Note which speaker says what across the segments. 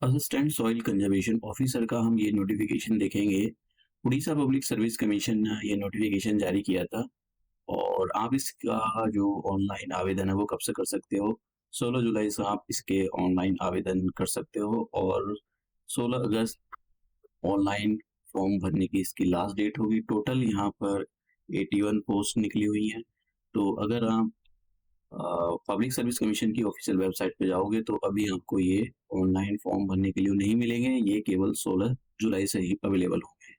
Speaker 1: Assistant soil conservation officer का हम ये नोटिफिकेशन देखेंगे। उड़ीसा पब्लिक सर्विस कमीशन ने ये नोटिफिकेशन जारी किया था और आप इसका जो ऑनलाइन आवेदन है वो कब से कर सकते हो। 16 जुलाई से आप इसके ऑनलाइन आवेदन कर सकते हो और 16 अगस्त ऑनलाइन फॉर्म भरने की इसकी लास्ट डेट होगी। टोटल यहाँ पर 81 पोस्ट निकली हुई हैं। तो अगर आप पब्लिक सर्विस कमीशन की ऑफिशियल वेबसाइट पे जाओगे तो अभी आपको ये ऑनलाइन फॉर्म भरने के लिए नहीं मिलेंगे, ये केवल 16 जुलाई से ही अवेलेबल होंगे।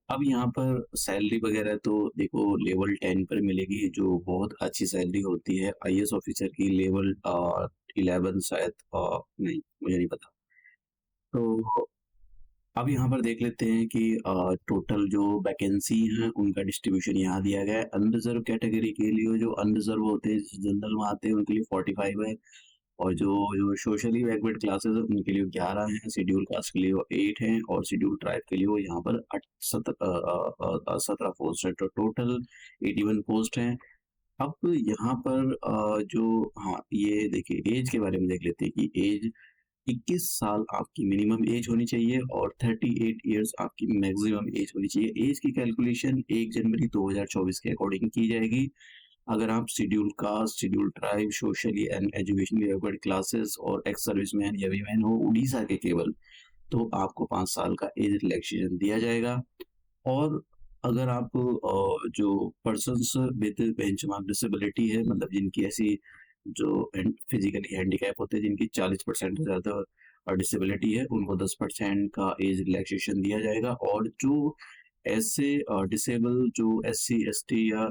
Speaker 1: अब यहाँ पर सैलरी वगैरह तो देखो लेवल 10 पर मिलेगी, जो बहुत अच्छी सैलरी होती है। आईएएस ऑफिसर की लेवल 11 शायद, नहीं मुझे नहीं पता। तो अब यहाँ पर देख लेते हैं कि टोटल जो वैकेंसी हैं उनका डिस्ट्रीब्यूशन यहाँ दिया गया है। अनरिजर्व कैटेगरी के लिए जो अनरिजर्व होते हैं, जनरल में आते हैं, उनके लिए 45 है। और जो जो सोशली बैकवर्ड क्लासेस है उनके लिए 11 हैं, शेड्यूल कास्ट के लिए वो 8 हैं और शेड्यूल ट्राइब के लिए वो यहाँ पर 17 पोस्ट है। तो टोटल 81 पोस्ट हैं। अब यहाँ पर जो हाँ ये देखिए एज के बारे में देख लेते हैं कि एज 21 साल आपकी मिनिमम एज होनी चाहिए और 38 इयर्स आपकी मैक्सिमम एज होनी चाहिए। एज की कैलकुलेशन 1 जनवरी 2024 के अकॉर्डिंग की जाएगी। अगर आप schedule caste, schedule tribe, socially and educationally backward classes और एक्स सर्विसमैन या वीमेन हो उड़ीसा के केवल, तो आपको 5 साल का एज रिलैक्सेशन दिया जाएगा। और अगर आप जो पर्सन्स विद बेंचमार्क डिसेबिलिटी है, मतलब जिनकी ऐसी जो फिजिकली हैंडीकैप होते हैं, जिनकी 40% से ज़्यादा डिसेबिलिटी है, उनको 10% का एज रिलैक्सेशन दिया जाएगा। और जो ऐसे डिसेबल जो एससी एसटी या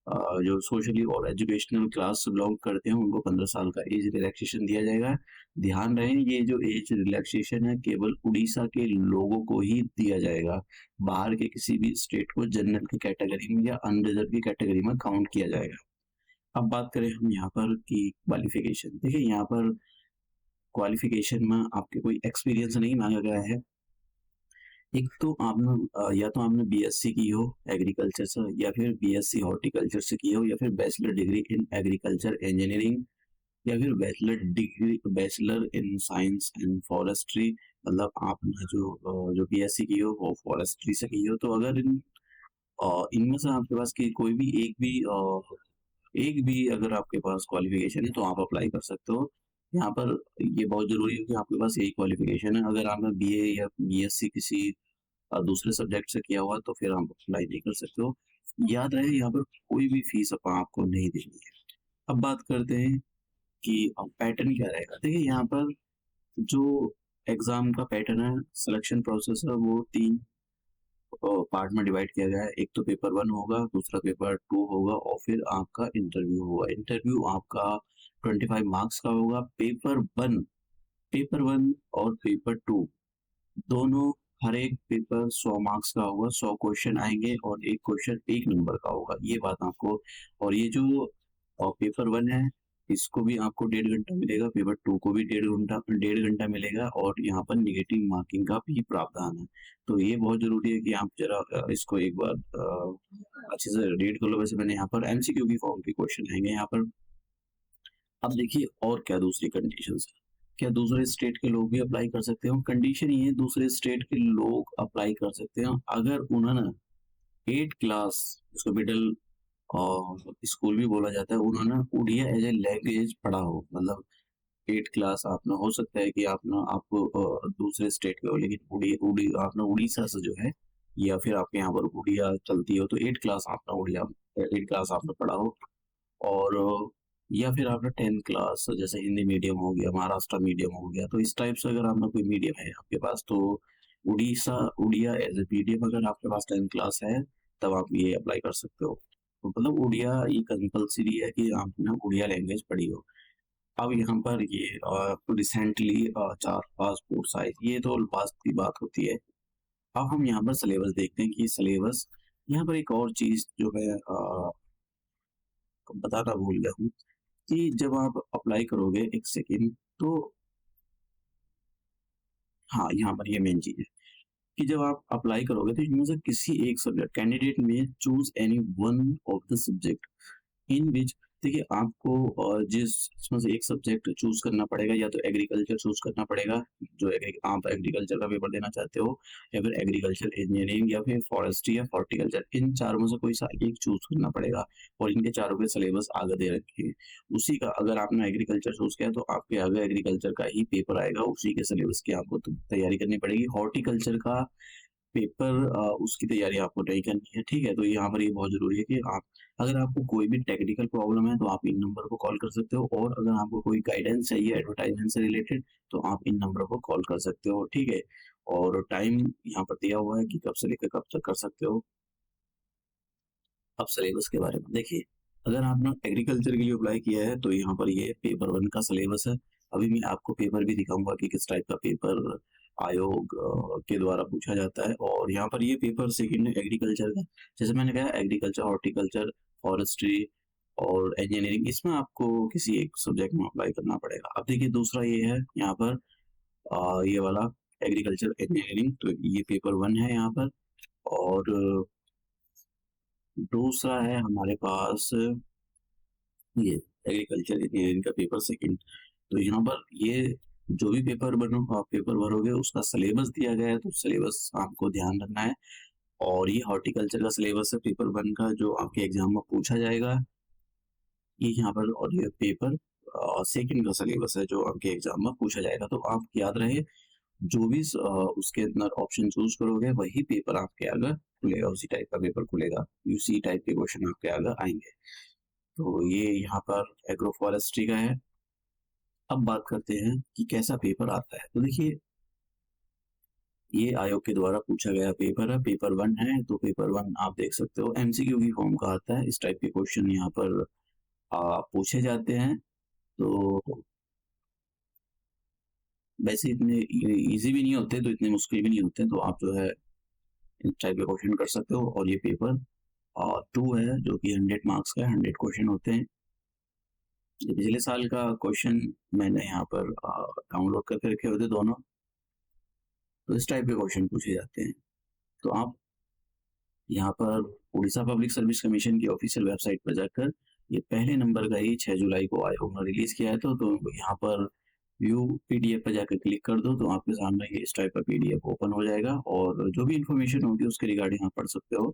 Speaker 1: जो सोशली और एजुकेशनल क्लास से बिलोंग करते हैं उनको 15 साल का एज रिलैक्सेशन दिया जाएगा। ध्यान रहे ये जो एज रिलैक्सेशन है केवल उड़ीसा के लोगों को ही दिया जाएगा। बाहर के किसी भी स्टेट को जनरल की कैटेगरी में या अनरिजर्व की कैटेगरी में काउंट किया जाएगा। अब बात करें हम यहाँ पर की क्वालिफिकेशन, देखिए यहाँ पर क्वालिफिकेशन में आपके कोई एक्सपीरियंस नहीं मांगा गया है। एक तो आपने या तो आपने बीएससी की हो एग्रीकल्चर से, या फिर बीएससी हॉर्टिकल्चर से की हो, या फिर bachelor degree in agriculture engineering, या फिर bachelor in science and forestry. मतलब आपने जो बीएससी की हो वो फॉरेस्ट्री से की हो। तो अगर इनमें से आपके पास की कोई भी एक भी अगर आपके पास क्वालिफिकेशन है तो आप अप्लाई कर सकते हो। यहाँ पर ये बहुत जरूरी है कि आपके पास यही क्वालिफिकेशन है। अगर आपने बीए या बीएससी किसी दूसरे सब्जेक्ट से किया हुआ तो फिर आप अप्लाई नहीं कर सकते हो। याद रहे यहाँ पर कोई भी फीस आपको नहीं देनी है। अब बात करते हैं कि पैटर्न क्या रहेगा। देखिए यहाँ पर जो एग्जाम का पैटर्न है, सिलेक्शन प्रोसेस है, वो 3 पार्ट में डिवाइड किया गया है। एक तो पेपर 1 होगा, दूसरा पेपर 2 होगा और फिर आपका इंटरव्यू होगा। इंटरव्यू आपका 25 मार्क्स का होगा। पेपर वन और पेपर 2 दोनों, हर एक पेपर 100 मार्क्स का होगा। 100 क्वेश्चन आएंगे और एक क्वेश्चन 1 नंबर का होगा, ये बात आपको। और ये जो पेपर 1 है इसको भी आपको 1.5 घंटा मिलेगा, पेपर 2 को भी 1.5 घंटा मिलेगा और यहाँ पर निगेटिव मार्किंग का भी प्रावधान है। तो ये बहुत जरूरी है कि आप जरा इसको एक बार अच्छे से रीड कर लो। वैसे मैंने यहाँ पर एमसीक्यू की फॉर्म के क्वेश्चन आएंगे यहाँ पर। अब देखिए और क्या दूसरी कंडीशन है। क्या दूसरे स्टेट के लोग भी अप्लाई कर सकते हो? कंडीशन ये है दूसरे स्टेट के लोग अप्लाई कर सकते हैं अगर उन्होंने 8 क्लास, इसको मिडिल और स्कूल भी बोला जाता है, उन्होंने उड़िया एज ए लैंग्वेज पढ़ा हो। मतलब 8 क्लास आपने, हो सकता है कि आप दूसरे स्टेट के हो लेकिन आपने उड़ीसा से जो है, या फिर आपके यहाँ पर उड़िया चलती हो तो 8 क्लास आपने उड़िया 8 क्लास आपने पढ़ा हो। और या फिर आपने 10 क्लास जैसे हिंदी मीडियम हो गया, महाराष्ट्र मीडियम हो गया, तो इस टाइप से अगर आपका कोई मीडियम है आपके पास तो उड़िया एज ए मीडियम अगर आपके पास 10 क्लास है तब आप ये अप्लाई कर सकते हो। तो मतलब उड़िया ये कंपल्सरी है कि आपने उड़िया लैंग्वेज पढ़ी हो। अब यहाँ पर ये रिसेंटली 4 पासपोर्ट साइज, ये तो पास की बात होती है। अब हम यहाँ पर सिलेबस देखते हैं कि सिलेबस, यहाँ पर एक और चीज जो मैं बताना भूल गया हूँ कि जब आप अप्लाई करोगे, एक सेकेंड, तो हाँ यहाँ पर ये मेन चीज है कि जब आप अप्लाई करोगे तो इनमें से किसी एक सब्जेक्ट कैंडिडेट में choose any one of the subject in which देखिए, आपको जिस इसमें से एक सब्जेक्ट चूज़ करना पड़ेगा, या तो एग्रीकल्चर चूज़ करना पड़ेगा, जो आप एग्रीकल्चर का पेपर देना चाहते हो, या फिर एग्रीकल्चर इंजीनियरिंग, या फिर फॉरेस्ट्री या हॉर्टिकल्चर, इन चारों में से कोई सा एक चूज़ करना पड़ेगा, और इनके चारों के सिलेबस आगे दे रखे हैं। उसी का अगर आपने एग्रीकल्चर चूज़ किया तो आपके आगे एग्रीकल्चर का ही पेपर आएगा, उसी के सिलेबस की आपको तैयारी करनी पड़ेगी। हॉर्टिकल्चर का पेपर उसकी तैयारी आपको नहीं करनी है, ठीक है? तो यहाँ पर ये बहुत ज़रूरी है कि आप, अगर आपको कोई भी टेक्निकल प्रॉब्लम है, तो आप इन नंबर को कॉल कर सकते हो, और अगर आपको कोई गाइडेंस चाहिए एडवर्टाइज़मेंट से रिलेटेड, तो आप इन नंबर को कॉल कर सकते हो, ठीक है? और टाइम यहाँ पर दिया हुआ है कि कब से लेकर कब तक कर सकते हो। अब सिलेबस के बारे में देखिए, अगर आपने एग्रीकल्चर के लिए अप्लाई किया है, तो यहाँ पर ये पेपर 1 का सिलेबस है। अभी मैं आपको पेपर भी दिखाऊँगा कि किस टाइप का पेपर आयोग के द्वारा पूछा जाता है, और यहाँ पर ये पेपर सेकंड है एग्रीकल्चर का। जैसे मैंने कहा, एग्रीकल्चर, हॉर्टिकल्चर, फॉरेस्ट्री और इंजीनियरिंग, इसमें आपको किसी एक सब्जेक्ट में अप्लाई करना पड़ेगा। अब देखिए, दूसरा ये है यहाँ पर ये वाला एग्रीकल्चर इंजीनियरिंग, तो ये पेपर 1 है यहाँ पर, और दूसरा है हमारे पास ये एग्रीकल्चर इंजीनियरिंग का पेपर सेकंड। तो यहाँ पर ये जो भी पेपर आप पेपर भरोगे, उसका सिलेबस दिया गया है, तो सिलेबस आपको ध्यान रखना है। और ये हॉर्टिकल्चर का सिलेबस है पेपर 1 का, जो आपके एग्जाम में पूछा जाएगा, ये यहाँ पर, और ये पेपर सेकंड का सिलेबस है जो आपके एग्जाम में पूछा जाएगा। तो आप याद रहे, जो भी उसके अंदर ऑप्शन चूज करोगे, वही पेपर आपके आगे खुलेगा, उसी टाइप का पेपर खुलेगा, उसी टाइप के क्वेश्चन आपके आगे आएंगे। तो ये यहाँ पर एग्रो फॉरेस्ट्री का है। अब बात करते हैं कि कैसा पेपर आता है। तो देखिए, ये आयोग के द्वारा पूछा गया पेपर है, पेपर 1 है, तो पेपर 1 आप देख सकते हो एमसीक्यू की फॉर्म का आता है। इस टाइप के क्वेश्चन यहाँ पर पूछे जाते हैं। तो वैसे इतने इजी भी नहीं होते, तो इतने मुश्किल भी नहीं होते, तो आप जो है इस टाइप के क्वेश्चन कर सकते हो। और ये पेपर 2 है, जो कि 100 मार्क्स का है, 100 क्वेश्चन होते हैं। ये पिछले साल का क्वेश्चन मैंने यहाँ पर डाउनलोड करके रखे होते दोनों। तो इस टाइप के क्वेश्चन पूछे जाते हैं। तो आप यहाँ पर उड़ीसा पब्लिक सर्विस कमीशन की ऑफिशियल वेबसाइट पर जाकर, ये पहले नंबर का ही 6 जुलाई को आयोग ने रिलीज किया है, तो यहाँ पर व्यू पीडीएफ पर जाकर क्लिक कर दो, तो आपके सामने ये इस टाइप का पीडीएफ ओपन हो जाएगा, और जो भी इंफॉर्मेशन होगी उसके रिगार्डिंग आप पढ़ सकते हो।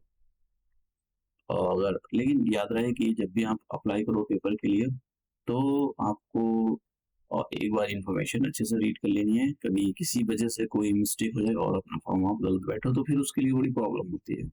Speaker 1: अगर लेकिन याद रहे कि जब भी आप अप्लाई करो पेपर के लिए, तो आपको एक बार इन्फॉर्मेशन अच्छे से रीड कर लेनी है। कभी किसी वजह से कोई मिस्टेक हो जाए और अपना फॉर्म आप गलत बैठो, तो फिर उसके लिए बड़ी प्रॉब्लम होती है।